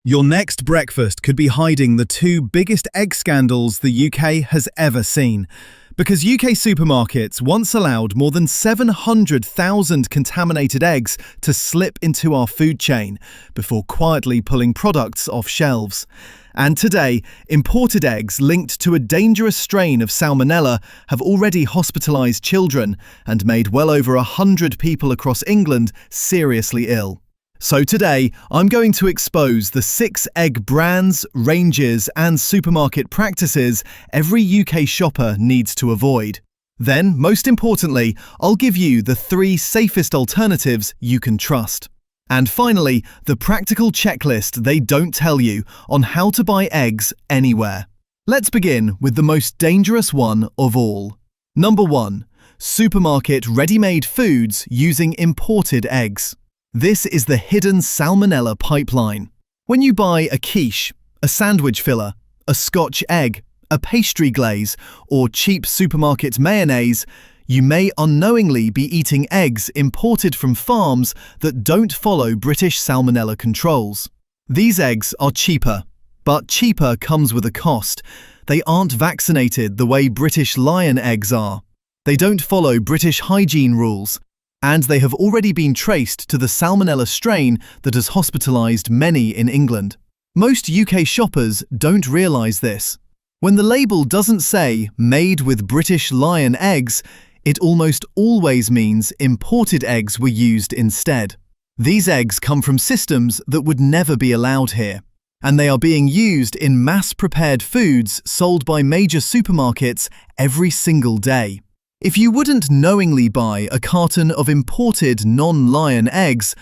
Your next breakfast could be hiding the two biggest egg scandals the UK has ever seen. Because UK supermarkets once allowed more than 700,000 contaminated eggs to slip into our food chain before quietly pulling products off shelves. And today, imported eggs linked to a dangerous strain of salmonella have already hospitalised children and made well over 100 people across England seriously ill. So today, I'm going to expose the 6 egg brands, ranges and supermarket practices every UK shopper needs to avoid. Then, most importantly, I'll give you the 3 safest alternatives you can trust. And finally, the practical checklist they don't tell you on how to buy eggs anywhere. Let's begin with the most dangerous one of all. Number 1. Supermarket ready-made foods using imported eggs. This is the hidden salmonella pipeline. When you buy a quiche, a sandwich filler, a Scotch egg, a pastry glaze, or cheap supermarket mayonnaise, you may unknowingly be eating eggs imported from farms that don't follow British salmonella controls. These eggs are cheaper, but cheaper comes with a cost. They aren't vaccinated the way British Lion eggs are. They don't follow British hygiene rules. And they have already been traced to the salmonella strain that has hospitalised many in England. Most UK shoppers don't realise this. When the label doesn't say "made with British Lion eggs," it almost always means imported eggs were used instead. These eggs come from systems that would never be allowed here, and they are being used in mass-prepared foods sold by major supermarkets every single day. If you wouldn't knowingly buy a carton of imported non-Lion eggs,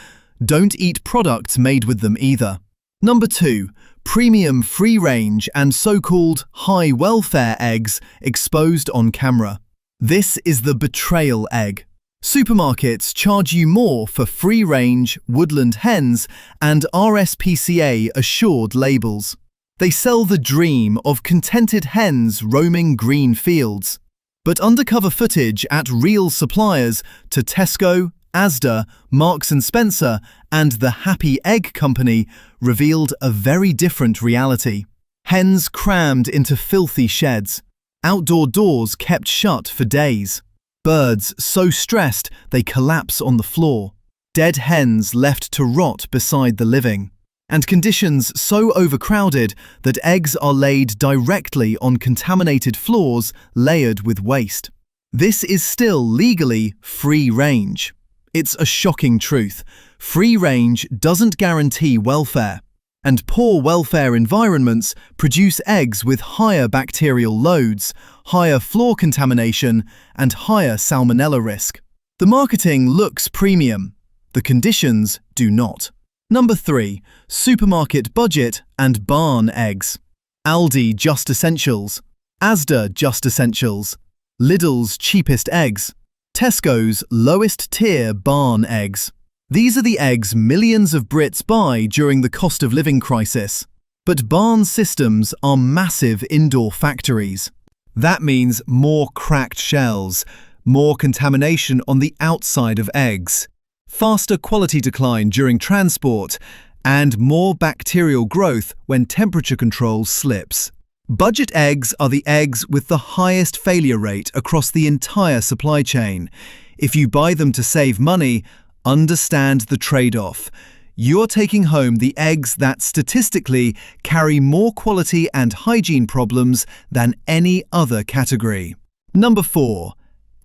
don't eat products made with them either. Number 2. Premium free-range and so-called high-welfare eggs exposed on camera. This is the betrayal egg. Supermarkets charge you more for free-range, woodland hens and RSPCA-assured labels. They sell the dream of contented hens roaming green fields. But undercover footage at real suppliers to Tesco, Asda, Marks & Spencer and the Happy Egg Company revealed a very different reality. Hens crammed into filthy sheds. Outdoor doors kept shut for days. Birds so stressed they collapse on the floor. Dead hens left to rot beside the living. And conditions so overcrowded that eggs are laid directly on contaminated floors layered with waste. This is still legally free range. It's a shocking truth. Free range doesn't guarantee welfare, and poor welfare environments produce eggs with higher bacterial loads, higher floor contamination, and higher salmonella risk. The marketing looks premium. The conditions do not. Number 3. Supermarket budget and barn eggs. Aldi Just Essentials, Asda Just Essentials, Lidl's cheapest eggs, Tesco's lowest tier barn eggs. These are the eggs millions of Brits buy during the cost of living crisis. But barn systems are massive indoor factories. That means more cracked shells, more contamination on the outside of eggs, faster quality decline during transport, and more bacterial growth when temperature control slips. Budget eggs are the eggs with the highest failure rate across the entire supply chain. If you buy them to save money, understand the trade-off. You're taking home the eggs that statistically carry more quality and hygiene problems than any other category. Number 4.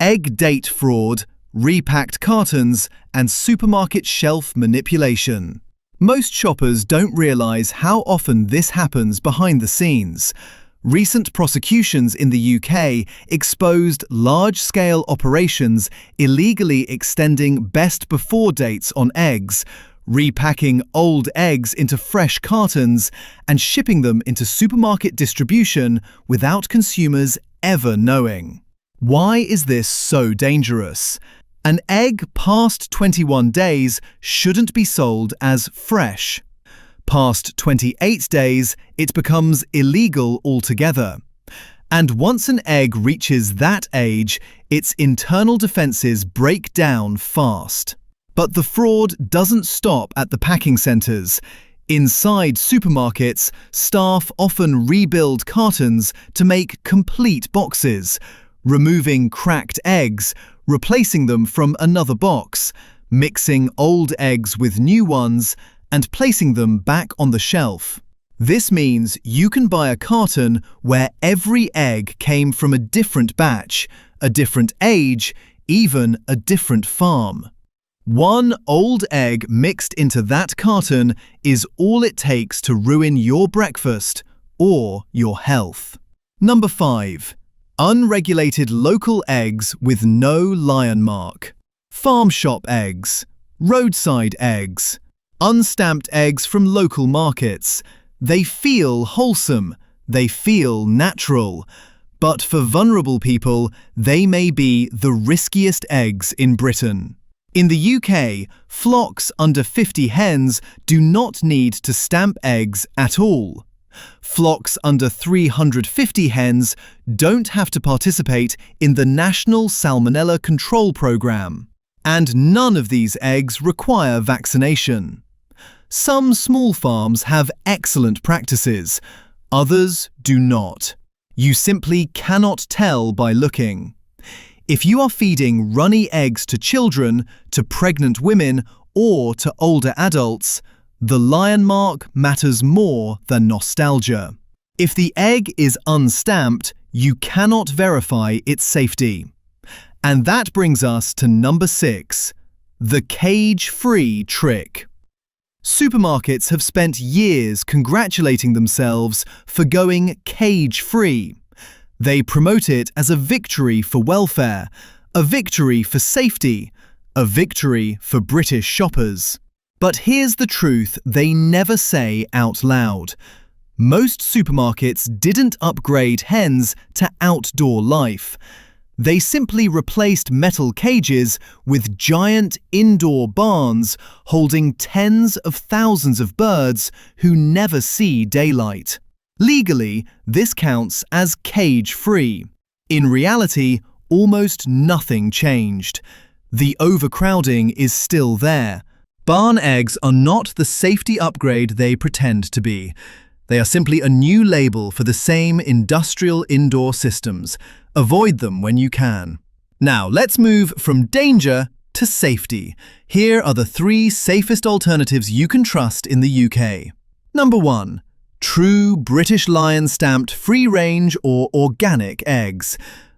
Egg date fraud, repacked cartons, and supermarket shelf manipulation. Most shoppers don't realise how often this happens behind the scenes. Recent prosecutions in the UK exposed large-scale operations illegally extending best before dates on eggs, repacking old eggs into fresh cartons, and shipping them into supermarket distribution without consumers ever knowing. Why is this so dangerous? An egg past 21 days shouldn't be sold as fresh. Past 28 days, it becomes illegal altogether. And once an egg reaches that age, its internal defences break down fast. But the fraud doesn't stop at the packing centres. Inside supermarkets, staff often rebuild cartons to make complete boxes, removing cracked eggs, replacing them from another box, mixing old eggs with new ones, and placing them back on the shelf. This means you can buy a carton where every egg came from a different batch, a different age, even a different farm. One old egg mixed into that carton is all it takes to ruin your breakfast or your health. Number 5. Unregulated local eggs with no lion mark. Farm shop eggs, roadside eggs, unstamped eggs from local markets. They feel wholesome, they feel natural, but for vulnerable people, they may be the riskiest eggs in Britain. In the UK, flocks under 50 hens do not need to stamp eggs at all. Flocks under 350 hens don't have to participate in the National Salmonella Control Programme, and none of these eggs require vaccination. Some small farms have excellent practices, others do not. You simply cannot tell by looking. If you are feeding runny eggs to children, to pregnant women, or to older adults, the lion mark matters more than nostalgia. If the egg is unstamped, you cannot verify its safety. And that brings us to number 6, the cage-free trick. Supermarkets have spent years congratulating themselves for going cage-free. They promote it as a victory for welfare, a victory for safety, a victory for British shoppers. But here's the truth they never say out loud. Most supermarkets didn't upgrade hens to outdoor life. They simply replaced metal cages with giant indoor barns holding tens of thousands of birds who never see daylight. Legally, this counts as cage-free. In reality, almost nothing changed. The overcrowding is still there. Barn eggs are not the safety upgrade they pretend to be. They are simply a new label for the same industrial indoor systems. Avoid them when you can. Now, let's move from danger to safety. Here are the 3 safest alternatives you can trust in the UK. Number 1. True British Lion stamped free-range or organic eggs.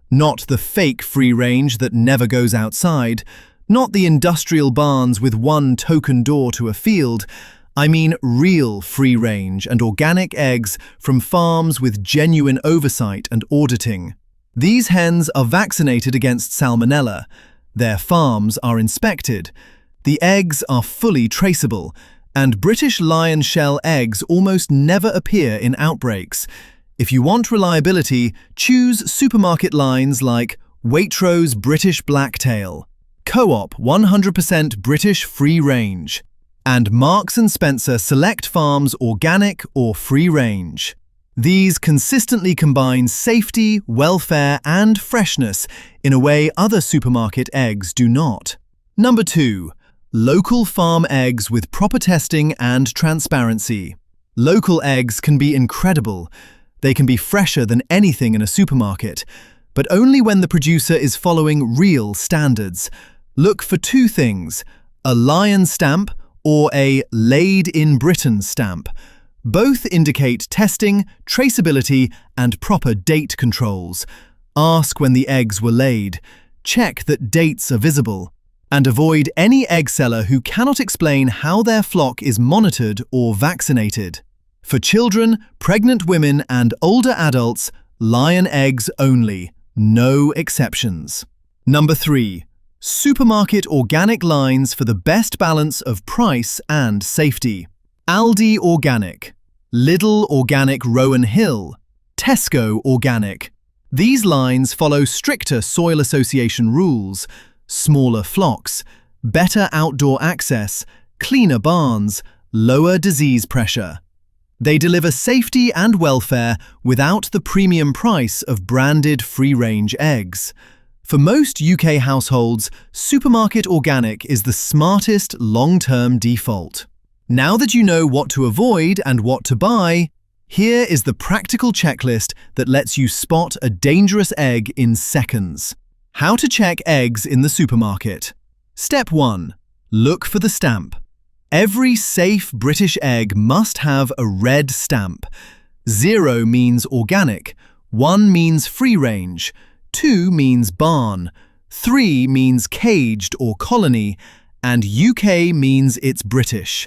Not the fake free-range that never goes outside. Not the industrial barns with one token door to a field. I mean real free-range and organic eggs from farms with genuine oversight and auditing. These hens are vaccinated against salmonella. Their farms are inspected. The eggs are fully traceable, and British lion shell eggs almost never appear in outbreaks. If you want reliability, choose supermarket lines like Waitrose British Blacktail, Co-op 100% British Free Range, and Marks & Spencer Select Farms Organic or Free Range. These consistently combine safety, welfare, and freshness in a way other supermarket eggs do not. Number 2. Local farm eggs with proper testing and transparency. Local eggs can be incredible. They can be fresher than anything in a supermarket, but only when the producer is following real standards. Look for 2 things: a lion stamp or a Laid in Britain stamp. Both indicate testing, traceability, and proper date controls. Ask when the eggs were laid. Check that dates are visible. And avoid any egg seller who cannot explain how their flock is monitored or vaccinated. For children, pregnant women, and older adults, lion eggs only, no exceptions. Number 3. Supermarket organic lines for the best balance of price and safety. Aldi Organic, Lidl Organic Rowan Hill, Tesco Organic. These lines follow stricter Soil Association rules: smaller flocks, better outdoor access, cleaner barns, lower disease pressure. They deliver safety and welfare without the premium price of branded free-range eggs. For most UK households, supermarket organic is the smartest long-term default. Now that you know what to avoid and what to buy, here is the practical checklist that lets you spot a dangerous egg in seconds. How to check eggs in the supermarket. Step 1. Look for the stamp. Every safe British egg must have a red stamp. 0 means organic, 1 means free-range, 2 means barn, 3 means caged or colony, and UK means it's British.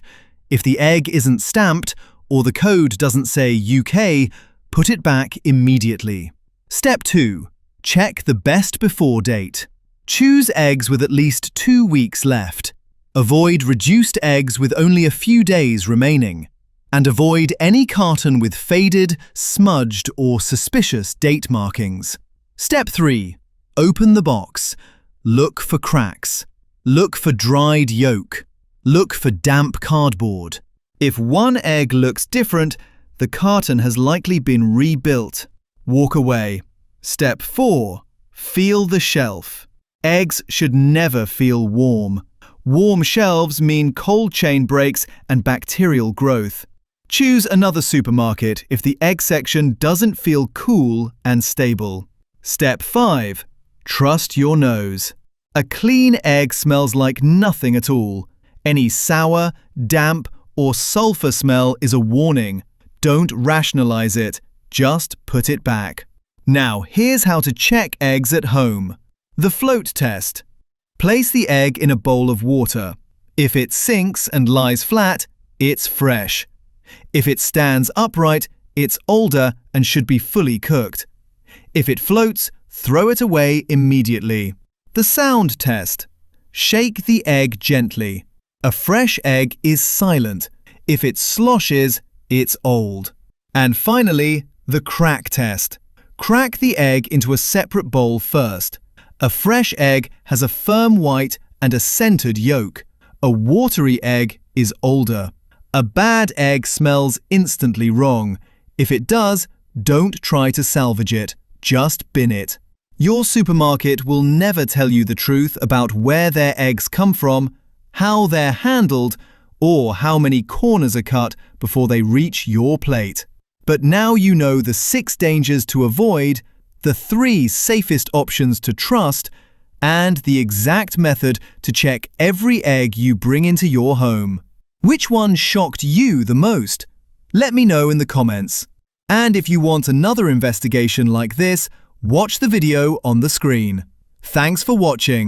If the egg isn't stamped or the code doesn't say UK, put it back immediately. Step 2. Check the best before date. Choose eggs with at least 2 weeks left. Avoid reduced eggs with only a few days remaining. And avoid any carton with faded, smudged or suspicious date markings. Step 3. Open the box. Look for cracks. Look for dried yolk. Look for damp cardboard. If one egg looks different, the carton has likely been rebuilt. Walk away. Step 4. Feel the shelf. Eggs should never feel warm. Warm shelves mean cold chain breaks and bacterial growth. Choose another supermarket if the egg section doesn't feel cool and stable. Step 5. Trust your nose. A clean egg smells like nothing at all. Any sour, damp, or sulfur smell is a warning. Don't rationalize it, just put it back. Now, here's how to check eggs at home. The float test. Place the egg in a bowl of water. If it sinks and lies flat, it's fresh. If it stands upright, it's older and should be fully cooked. If it floats, throw it away immediately. The sound test. Shake the egg gently. A fresh egg is silent. If it sloshes, it's old. And finally, the crack test. Crack the egg into a separate bowl first. A fresh egg has a firm white and a centered yolk. A watery egg is older. A bad egg smells instantly wrong. If it does, don't try to salvage it. Just bin it. Your supermarket will never tell you the truth about where their eggs come from, how they're handled, or how many corners are cut before they reach your plate. But now you know the 6 dangers to avoid, the 3 safest options to trust, and the exact method to check every egg you bring into your home. Which one shocked you the most? Let me know in the comments. And if you want another investigation like this, watch the video on the screen. Thanks for watching.